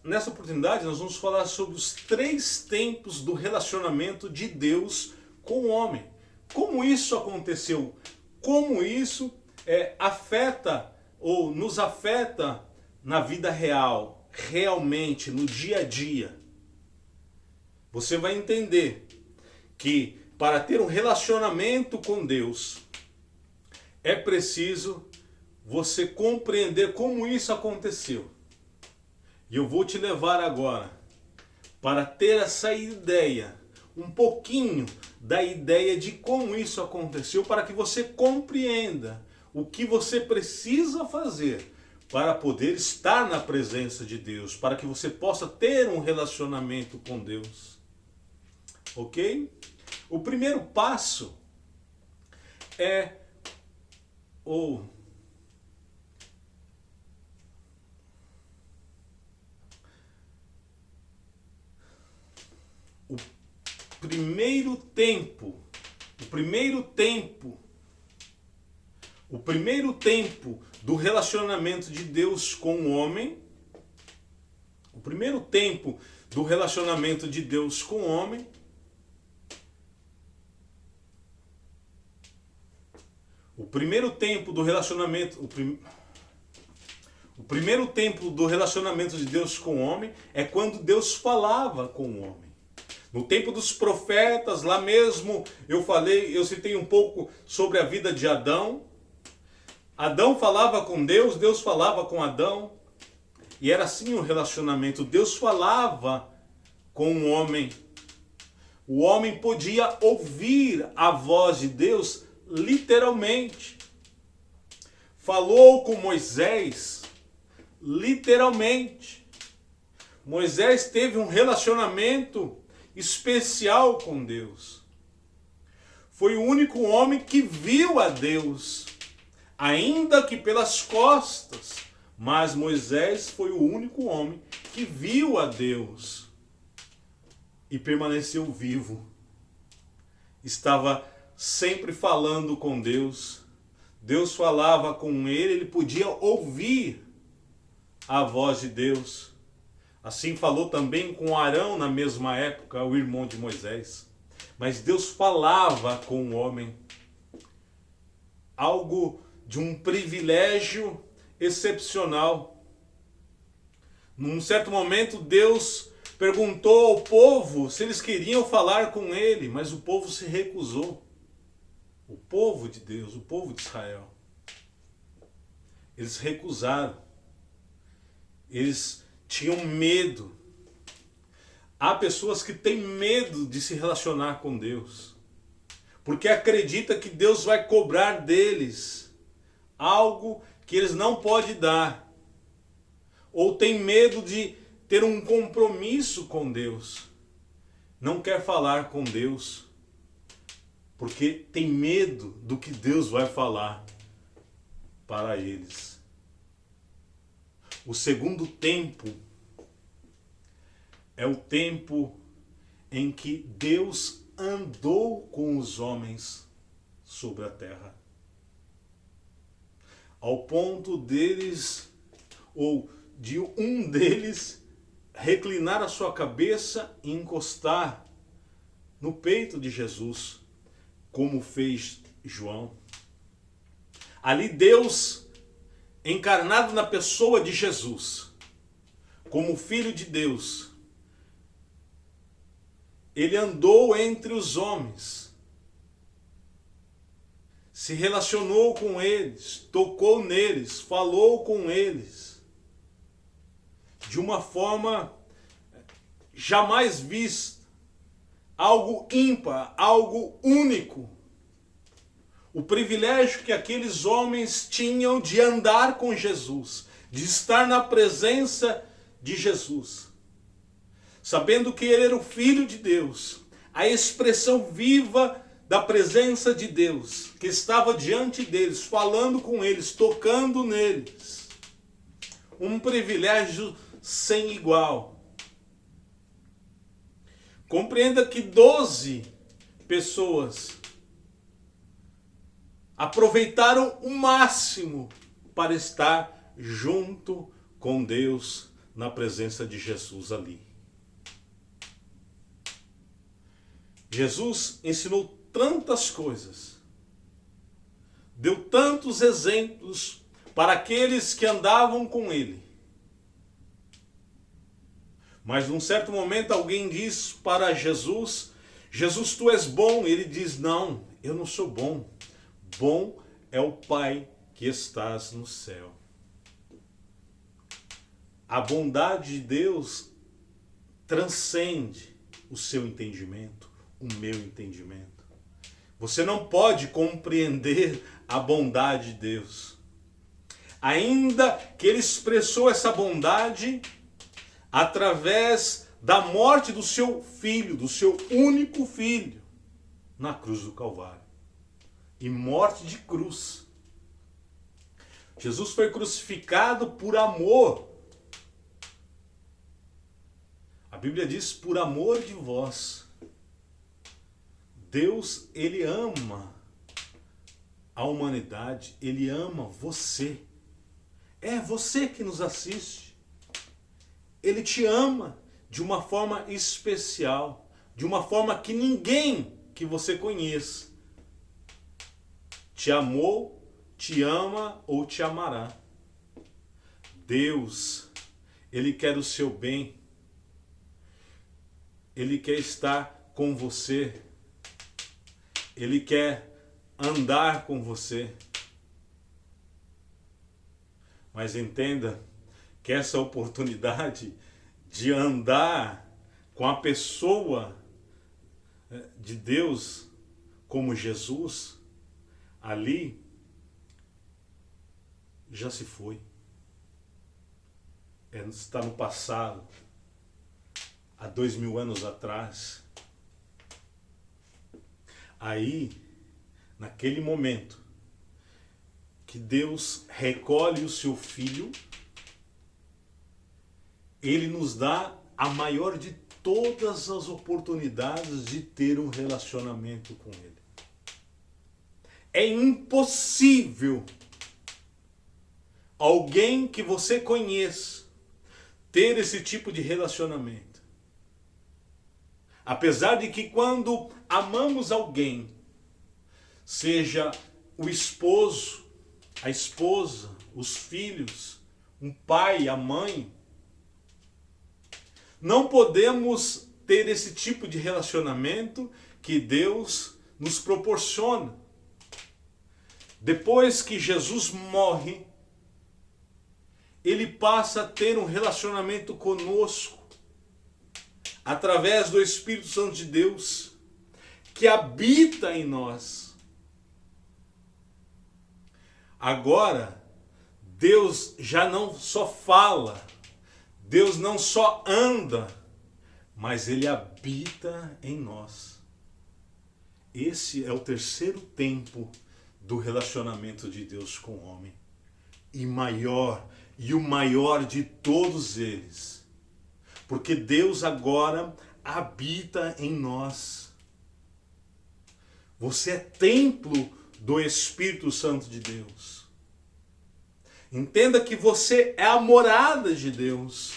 nessa oportunidade nós vamos falar sobre os 3 tempos do relacionamento de Deus com o homem. Como isso aconteceu? Como isso afeta ou nos afeta na vida real, realmente, no dia a dia. Você vai entender que para ter um relacionamento com Deus é preciso você compreender como isso aconteceu. E eu vou te levar agora para ter essa ideia, um pouquinho da ideia de como isso aconteceu, para que você compreenda o que você precisa fazer para poder estar na presença de Deus, para que você possa ter um relacionamento com Deus. Ok? O primeiro passo é o primeiro tempo do relacionamento de Deus com o homem, o primeiro tempo do relacionamento de Deus com o homem, o primeiro tempo do relacionamento de Deus com o homem é quando Deus falava com o homem. No tempo dos profetas, lá mesmo eu citei um pouco sobre a vida de Adão. Adão falava com Deus, Deus falava com Adão. E era assim o relacionamento. Deus falava com o homem. O homem podia ouvir a voz de Deus literalmente. Falou com Moisés literalmente. Moisés teve um relacionamento especial com Deus. Foi o único homem que viu a Deus, ainda que pelas costas, mas Moisés foi o único homem que viu a Deus e permaneceu vivo. Estava sempre falando com Deus. Deus falava com ele, ele podia ouvir a voz de Deus. Assim falou também com Arão na mesma época, o irmão de Moisés. Mas Deus falava com o homem. Algo de um privilégio excepcional. Num certo momento, Deus perguntou ao povo se eles queriam falar com ele, mas o povo se recusou. O povo de Deus, o povo de Israel. Eles recusaram. Eles tinham medo. Há pessoas que têm medo de se relacionar com Deus, porque acredita que Deus vai cobrar deles algo que eles não podem dar, ou tem medo de ter um compromisso com Deus, não quer falar com Deus, porque tem medo do que Deus vai falar para eles. O segundo tempo é o tempo em que Deus andou com os homens sobre a terra. Ao ponto deles, ou de um deles, reclinar a sua cabeça e encostar no peito de Jesus, como fez João. Ali Deus, encarnado na pessoa de Jesus, como Filho de Deus, ele andou entre os homens, se relacionou com eles, tocou neles, falou com eles, de uma forma jamais vista, algo ímpar, algo único. O privilégio que aqueles homens tinham de andar com Jesus, de estar na presença de Jesus, sabendo que ele era o Filho de Deus, a expressão viva da presença de Deus, que estava diante deles, falando com eles, tocando neles. Um privilégio sem igual. Compreenda que 12 pessoas aproveitaram o máximo para estar junto com Deus na presença de Jesus ali. Jesus ensinou tantas coisas, deu tantos exemplos para aqueles que andavam com ele. Mas num certo momento alguém diz para Jesus: Jesus, tu és bom. Ele diz: não, eu não sou bom. Bom é o Pai que estás no céu. A bondade de Deus transcende o seu entendimento, o meu entendimento. Você não pode compreender a bondade de Deus. Ainda que ele expressou essa bondade através da morte do seu filho, do seu único filho, na cruz do Calvário. E morte de cruz. Jesus foi crucificado por amor. A Bíblia diz: por amor de vós. Deus, ele ama a humanidade, ele ama você. É você que nos assiste. Ele te ama de uma forma especial, de uma forma que ninguém que você conheça te amou, te ama ou te amará. Deus, ele quer o seu bem. Ele quer estar com você. Ele quer andar com você. Mas entenda que essa oportunidade de andar com a pessoa de Deus como Jesus, ali já se foi. Está no passado, há 2000 anos atrás. Aí, naquele momento, que Deus recolhe o seu Filho, ele nos dá a maior de todas as oportunidades de ter um relacionamento com ele. É impossível alguém que você conheça ter esse tipo de relacionamento. Apesar de que quando amamos alguém, seja o esposo, a esposa, os filhos, um pai, a mãe, não podemos ter esse tipo de relacionamento que Deus nos proporciona. Depois que Jesus morre, ele passa a ter um relacionamento conosco, através do Espírito Santo de Deus, que habita em nós. Agora, Deus já não só fala, Deus não só anda, mas ele habita em nós. Esse é o terceiro tempo do relacionamento de Deus com o homem. E o maior de todos eles. Porque Deus agora habita em nós. Você é templo do Espírito Santo de Deus. Entenda que você é a morada de Deus.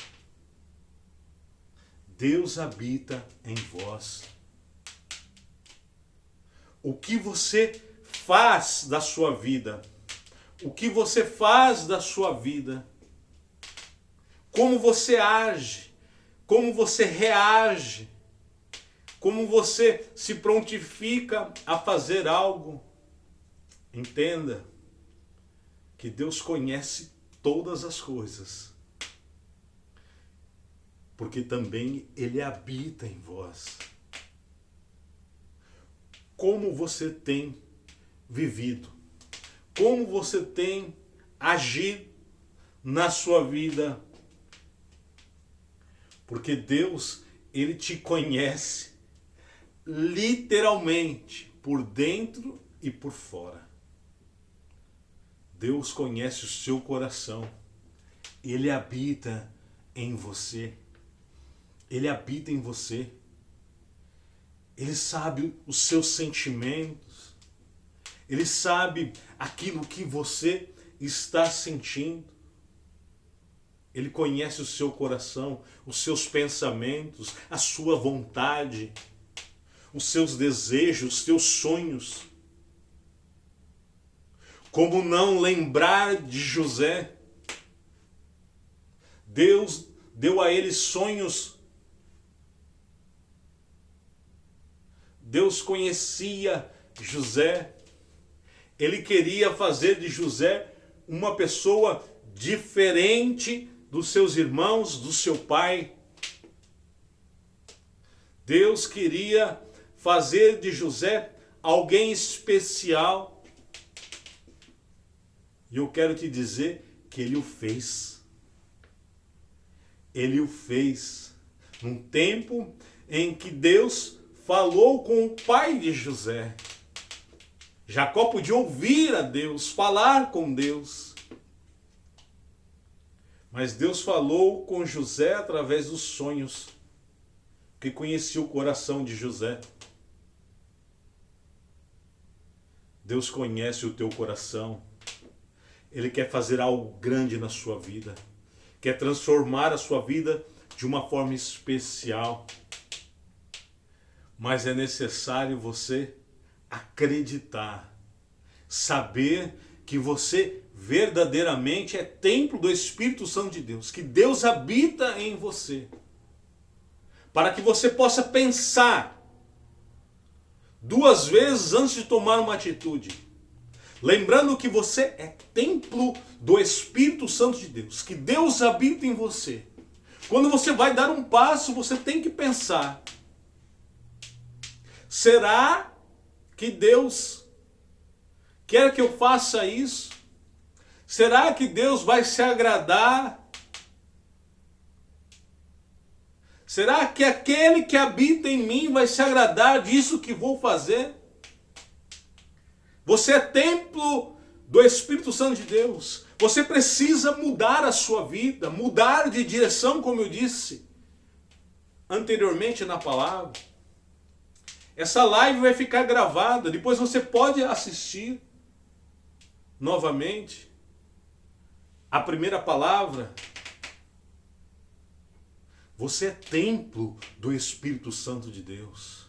Deus habita em vós. O que você faz da sua vida? O que você faz da sua vida? Como você age? Como você reage? Como você se prontifica a fazer algo? Entenda que Deus conhece todas as coisas, porque também ele habita em vós. Como você tem vivido? Como você tem agido na sua vida? Porque Deus, ele te conhece literalmente, por dentro e por fora. Deus conhece o seu coração. Ele habita em você. Ele habita em você. Ele sabe os seus sentimentos. Ele sabe aquilo que você está sentindo. Ele conhece o seu coração, os seus pensamentos, a sua vontade, os seus desejos, os seus sonhos. Como não lembrar de José? Deus deu a ele sonhos. Deus conhecia José. Ele queria fazer de José uma pessoa diferente dos seus irmãos, do seu pai. Deus queria fazer de José alguém especial. E eu quero te dizer que ele o fez. Ele o fez num tempo em que Deus falou com o pai de José. Jacó podia ouvir a Deus, falar com Deus. Mas Deus falou com José através dos sonhos, que conhecia o coração de José. Deus conhece o teu coração. Ele quer fazer algo grande na sua vida. Quer transformar a sua vida de uma forma especial. Mas é necessário você acreditar, saber que você verdadeiramente é templo do Espírito Santo de Deus, que Deus habita em você, para que você possa pensar duas vezes antes de tomar uma atitude, lembrando que você é templo do Espírito Santo de Deus, que Deus habita em você. Quando você vai dar um passo, você tem que pensar: será que Deus quer que eu faça isso? Será que Deus vai se agradar? Será que aquele que habita em mim vai se agradar disso que vou fazer? Você é templo do Espírito Santo de Deus. Você precisa mudar a sua vida, mudar de direção, como eu disse anteriormente na palavra. Essa live vai ficar gravada, depois você pode assistir novamente. A primeira palavra: você é templo do Espírito Santo de Deus.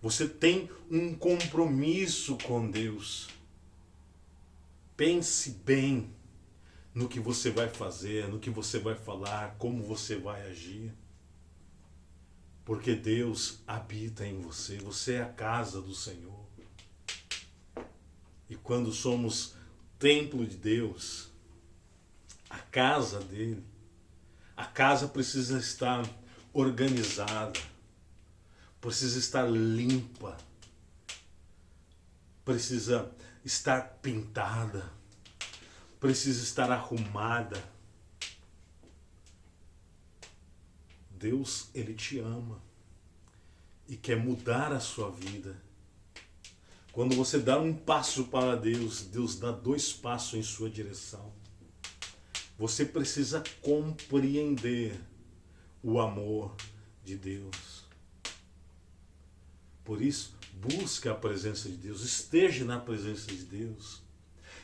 Você tem um compromisso com Deus. Pense bem no que você vai fazer, no que você vai falar, como você vai agir. Porque Deus habita em você. Você é a casa do Senhor. E quando somos templo de Deus, a casa dele, a casa precisa estar organizada, precisa estar limpa, precisa estar pintada, precisa estar arrumada. Deus, ele te ama e quer mudar a sua vida. Quando você dá um passo para Deus, Deus dá 2 passos em sua direção. Você precisa compreender o amor de Deus. Por isso, busque a presença de Deus, esteja na presença de Deus.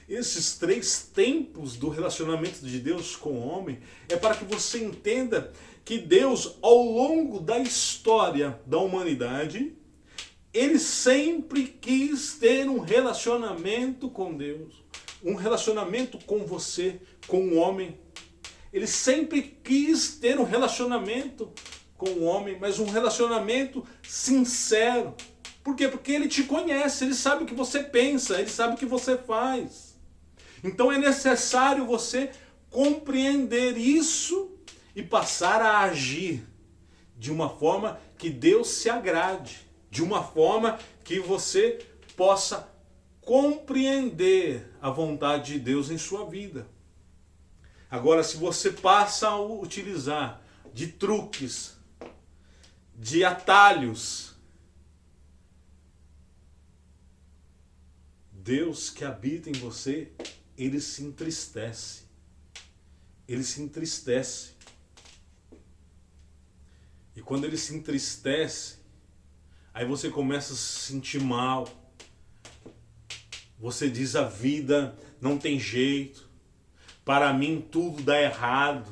Esses 3 tempos do relacionamento de Deus com o homem é para que você entenda que Deus, ao longo da história da humanidade, ele sempre quis ter um relacionamento com Deus, um relacionamento com você, com o homem. Ele sempre quis ter um relacionamento com o homem, mas um relacionamento sincero. Por quê? Porque ele te conhece, ele sabe o que você pensa, ele sabe o que você faz. Então é necessário você compreender isso e passar a agir de uma forma que Deus se agrade, de uma forma que você possa compreender a vontade de Deus em sua vida. Agora, se você passa a utilizar de truques, de atalhos, Deus que habita em você, ele se entristece. Ele se entristece. E quando ele se entristece, aí você começa a se sentir mal. Você diz: a vida não tem jeito. Para mim tudo dá errado.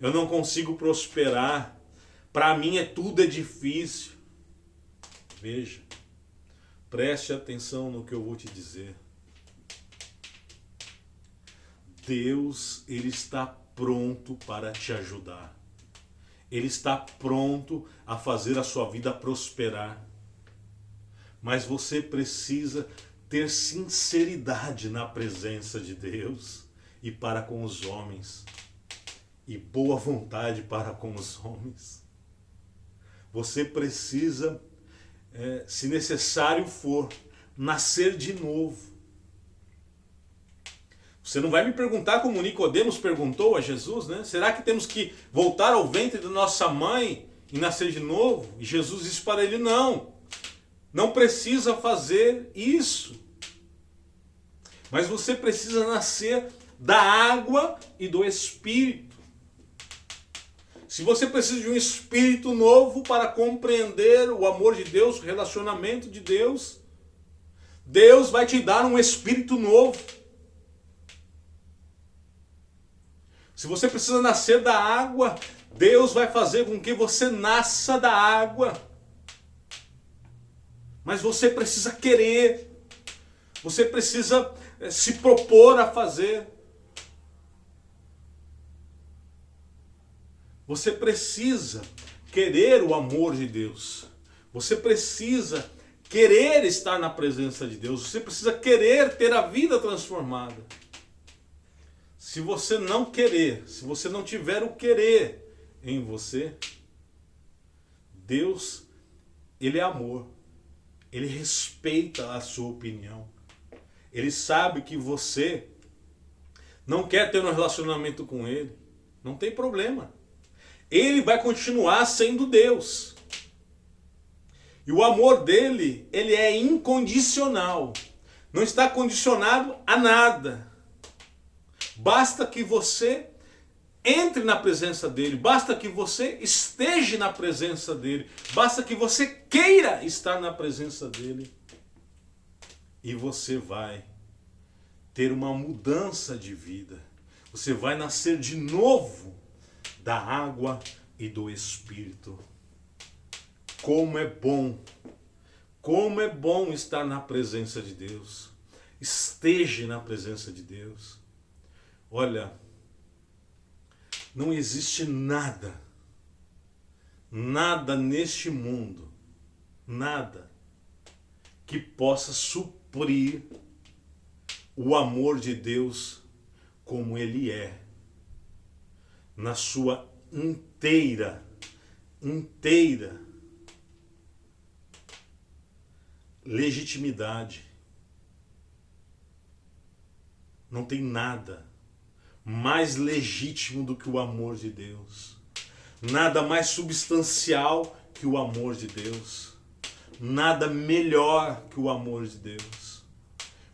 Eu não consigo prosperar. Para mim tudo é difícil. Veja, preste atenção no que eu vou te dizer. Deus, Ele está pronto para te ajudar. Ele está pronto a fazer a sua vida prosperar. Mas você precisa ter sinceridade na presença de Deus e para com os homens. E boa vontade para com os homens. Você precisa, se necessário for, nascer de novo. Você não vai me perguntar como Nicodemos perguntou a Jesus, né? Será que temos que voltar ao ventre da nossa mãe e nascer de novo? E Jesus disse para ele, não. Não precisa fazer isso. Mas você precisa nascer da água e do Espírito. Se você precisa de um espírito novo para compreender o amor de Deus, o relacionamento de Deus, Deus vai te dar um espírito novo. Se você precisa nascer da água, Deus vai fazer com que você nasça da água. Mas você precisa querer. Você precisa se propor a fazer. Você precisa querer o amor de Deus. Você precisa querer estar na presença de Deus. Você precisa querer ter a vida transformada. Se você não querer, se você não tiver o querer em você, Deus, Ele é amor. Ele respeita a sua opinião. Ele sabe que você não quer ter um relacionamento com Ele. Não tem problema. Ele vai continuar sendo Deus. E o amor dele, ele é incondicional. Não está condicionado a nada. Basta que você entre na presença dele. Basta que você esteja na presença dele. Basta que você queira estar na presença dele. E você vai ter uma mudança de vida. Você vai nascer de novo da água e do Espírito. Como é bom estar na presença de Deus. Esteja na presença de Deus. Olha, não existe nada neste mundo, nada que possa suprir o amor de Deus como Ele é, na sua inteira legitimidade. Não tem nada mais legítimo do que o amor de Deus. Nada mais substancial que o amor de Deus. Nada melhor que o amor de Deus.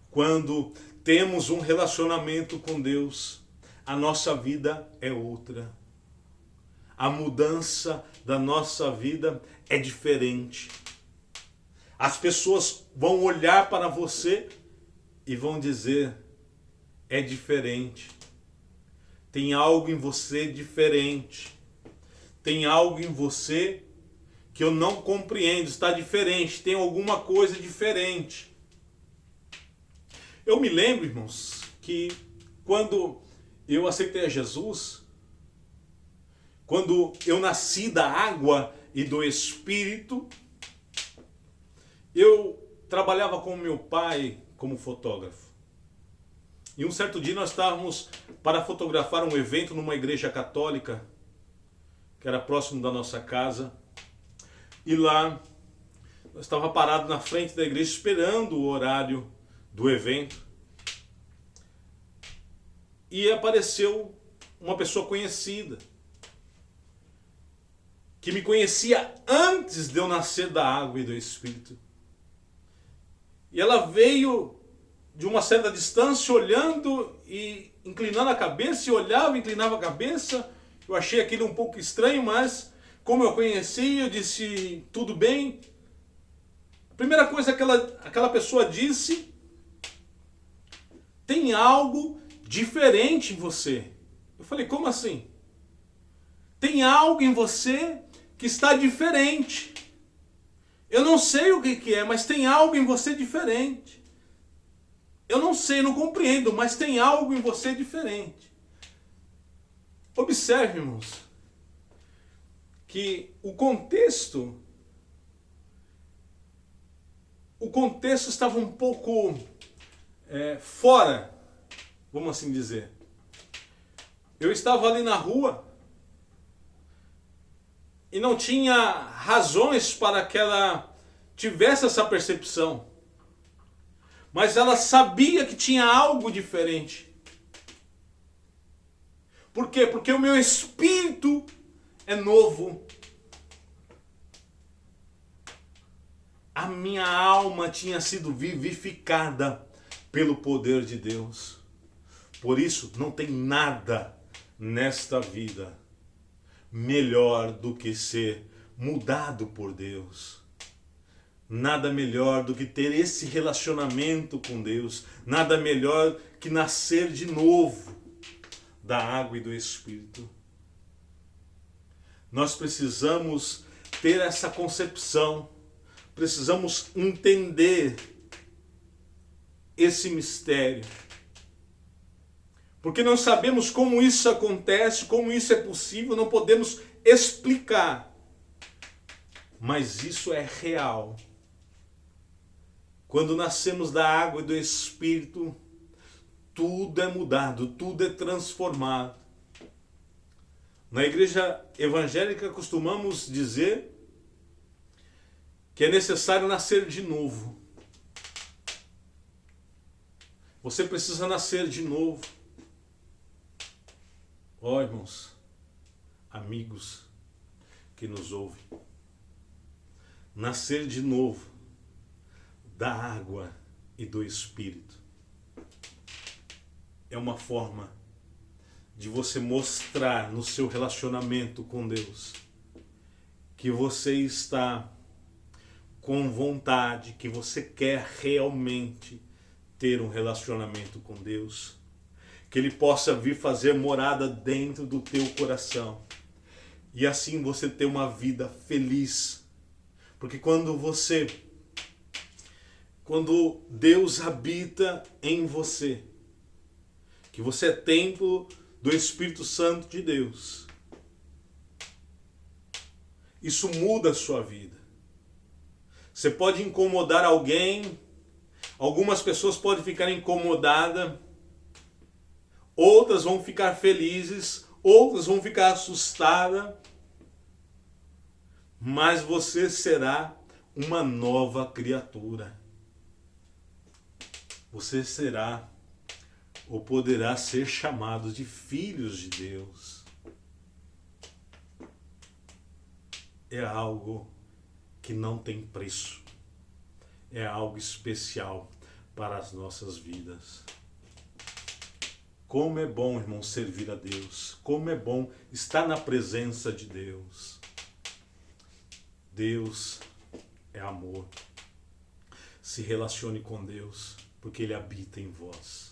Quando temos um relacionamento com Deus, a nossa vida é outra. A mudança da nossa vida é diferente. As pessoas vão olhar para você e vão dizer, é diferente. Tem algo em você diferente. Tem algo em você que eu não compreendo, está diferente, tem alguma coisa diferente. Eu me lembro, irmãos, que quando eu aceitei a Jesus, quando eu nasci da água e do Espírito, eu trabalhava com meu pai como fotógrafo. E um certo dia nós estávamos para fotografar um evento numa igreja católica, que era próximo da nossa casa. E lá, eu estava parado na frente da igreja esperando o horário do evento. E apareceu uma pessoa conhecida, que me conhecia antes de eu nascer da água e do Espírito. E ela veio de uma certa distância, olhando e inclinando a cabeça, e olhava e inclinava a cabeça. Eu achei aquilo um pouco estranho, mas como eu conhecia, eu disse, tudo bem. A primeira coisa que aquela pessoa disse, tem algo diferente em você. Eu falei, como assim? Tem algo em você que está diferente. Eu não sei o que é, mas tem algo em você diferente. Eu não sei, não compreendo, mas tem algo em você diferente. Observe, irmãos, que o contexto estava um pouco fora, vamos assim dizer. Eu estava ali na rua e não tinha razões para que ela tivesse essa percepção. Mas ela sabia que tinha algo diferente. Por quê? Porque o meu espírito é novo. A minha alma tinha sido vivificada pelo poder de Deus. Por isso, não tem nada nesta vida melhor do que ser mudado por Deus. Nada melhor do que ter esse relacionamento com Deus. Nada melhor que nascer de novo da água e do Espírito. Nós precisamos ter essa concepção. Precisamos entender esse mistério. Porque não sabemos como isso acontece, como isso é possível, não podemos explicar. Mas isso é real. Quando nascemos da água e do Espírito, tudo é mudado, tudo é transformado. Na igreja evangélica costumamos dizer que é necessário nascer de novo. Você precisa nascer de novo. Ó, irmãos, amigos que nos ouvem. Nascer de novo da água e do Espírito é uma forma de você mostrar no seu relacionamento com Deus que você está com vontade, que você quer realmente ter um relacionamento com Deus, que Ele possa vir fazer morada dentro do teu coração e assim você ter uma vida feliz. Porque quando Deus habita em você, que você é templo do Espírito Santo de Deus, isso muda a sua vida. Você pode incomodar alguém, algumas pessoas podem ficar incomodadas, outras vão ficar felizes, outras vão ficar assustadas, mas você será uma nova criatura. Você será ou poderá ser chamado de filhos de Deus. É algo que não tem preço. É algo especial para as nossas vidas. Como é bom, irmão, servir a Deus. Como é bom estar na presença de Deus. Deus é amor. Se relacione com Deus, porque Ele habita em vós.